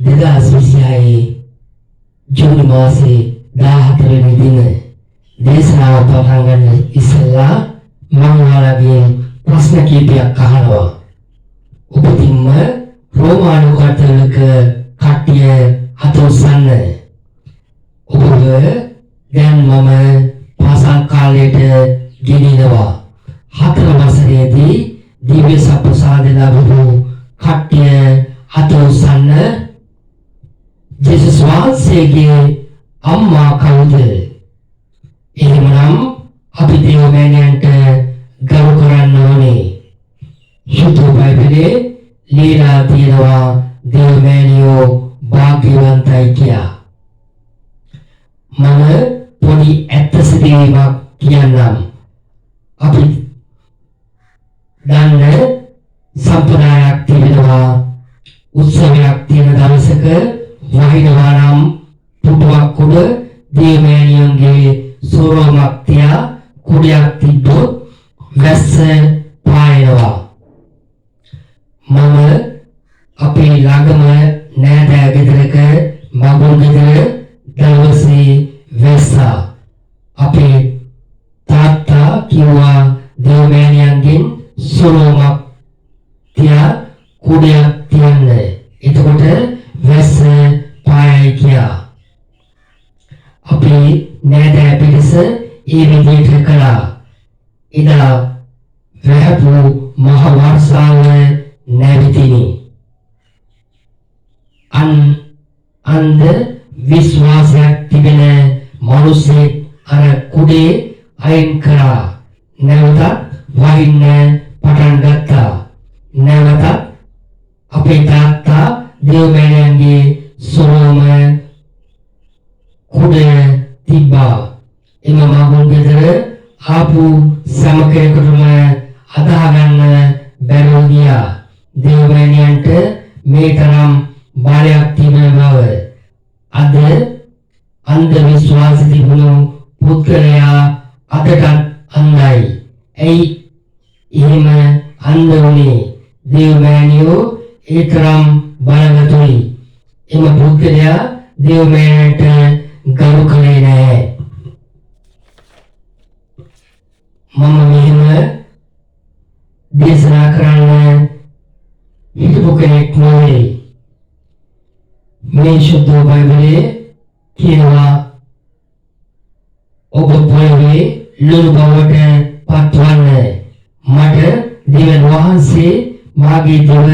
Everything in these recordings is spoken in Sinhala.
2026 ජූනි මාසේ 14 වෙනි දින දේශනාව පටන් ගන්න ඉස්සෙල්ලා මම ඔයාලගෙන් ප්‍රශ්න කිහිපයක් අහනවා. උපතින්ම රෝමානු කතෝලික කට්ටිය අත උස්සන්න. ඔබ දැන් මම පාසල් කාලයට ගෙනියනවා. 4 වසරේදී දිව්‍ය සප්‍රසාද ලැබුණු කට්ටිය අත උස්සන්න. ජේසුස් වහන්සේගේ අම්මා කවුද? එහෙමනම් අපි දෙවියන්ට ගරු කරන්න ඕනේ. සුදු බයිබලයේ লীලා තියෙනවා දෙවියෝ භාග්‍යවන්තයි කියලා. මම පොඩි ඇත්ත සිදුවීමක් කියන්නම්. අපි දන්න සම්ප්‍රදායක් තිබෙනවා. උත්සවයක් තියෙන දවසක වහිනවා නම් පුටුවක් උඩ දෙවියන්ගේ සෝරමක් තියා කුඩයක් තිබ්බොත් වැස්ස පායනවා. මම අපේ ළඟම නෑදෑ ගෙදරක මගුල් ගෙදර දවසේ වැස්සා. අපේ තාත්තා කිව්වා දෙවියන්ගෙන් සෝරමක් තියා කුඩයක් තියන්න. එතකොට වැස්ස පායයි කියලා. අපේ නෑදෑ පිරිස ඒ විදිහට කළා. එදා වැහපු මහ වර්ෂාව නැවතිනි. අන්ධ විශ්වාසයක් තිබෙන මිනිස්සෙක් අර කුඩේ අයින් කරා. නැවතත් වහින්න පටන් ගත්තා. නැවතත් අපේ තාත්තා දෙවියන්ගේ සොරම කුඩ තිබ්බා. එම මගුල් ගෙදර ආපු සෑම කෙනෙකුටම අදා ගන්න බැරුව ගියා. දෙවියන්ට මේ තරම් බලයක් තිබෙන බව. අද අන්ධ විශ්වාස තිබුණු පුද්ගලයා අදටත් අන්ධයි. ඇයි එහෙම අන්ධ වුනේ? දෙවියෝ ඒ තරම් බලවතුයි. එම පුද්ගලයා දෙවියන්ට ගරු කළේ නැහැ. මම මෙහෙම දේශනා කරන්න හිතපු කෙනෙක් නෙවෙයි. මේ සුදු බයිබලයේ කියනවා ඔබ පොළවේ ලුණු බවට පත්වන්න. මට දෙවියන් වහන්සේ මාගේ දෙව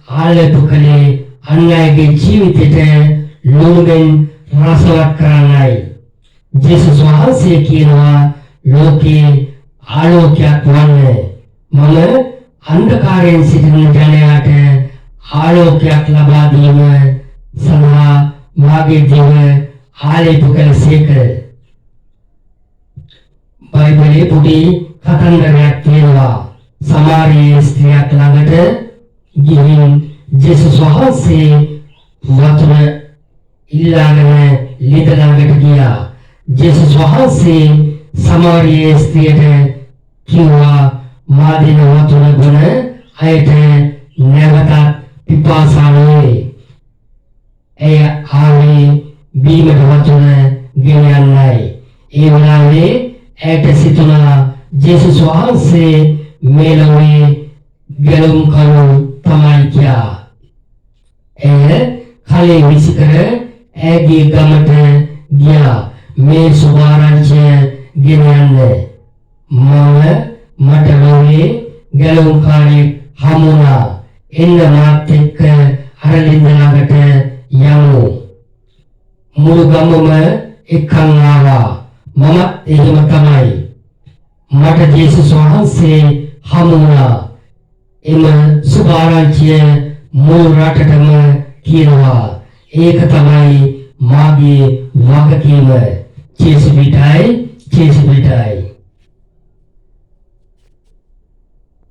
ආලේප කළේ අන්‍යගේ ජීවිතයට ලුණුෙන් රසවත් කරන්නයි. ජේසුස් වහන්සේ කියනවා ලෝකේ ආලෝකයක් වන්න. මම අන්ධකාරයෙන් සිටින ජනයාට ආලෝකයක් ලබා දීම සඳහා මාගේ දෙව ආලේප කළසේක. බයිබලයේ පොඩි කතන්දරයක් තියෙනවා. සමාරියේ ස්ත්‍රියක් ළඟට ගිහින් ජේසුස් වහන්සේ වතුර ඉල්ලාගෙන ලිද ළඟට ගියා. ජේසුස් වහන්සේ සමාරියේ ස්ත්‍රියට කිව්වා මා දෙන වතුර බොන අයට නැවතත් පිපාසා වේ. එය ආවේ බීමට වතුර ගෙන යන්නයි. ඒ වෙලාවේ ඇයට සිතුණා ජේසුස් වහන්සේ මේ ලෝකේ ගැලුම් කරු තමයි කියලා. එය කලේ විසිකර ඇගේ ගමට ගියා මේ සුභාරංචිය ගෙන යන්න. මට ලෝකේ ගැලුම්කාරයෙක් හමුණා. එන්න මාත් එක්ක අරලින්ද ළඟට යමු. මුළු ගමම එක්කන් ආවා. මම එහෙම තමයි. මට ජේසුස් වහන්සේ හමුණා. එම සුභාරංචිය මුළු රටටම කියනවා. ඒක තමයි මාගේ වගකීම. ජේසුස් පිටයි.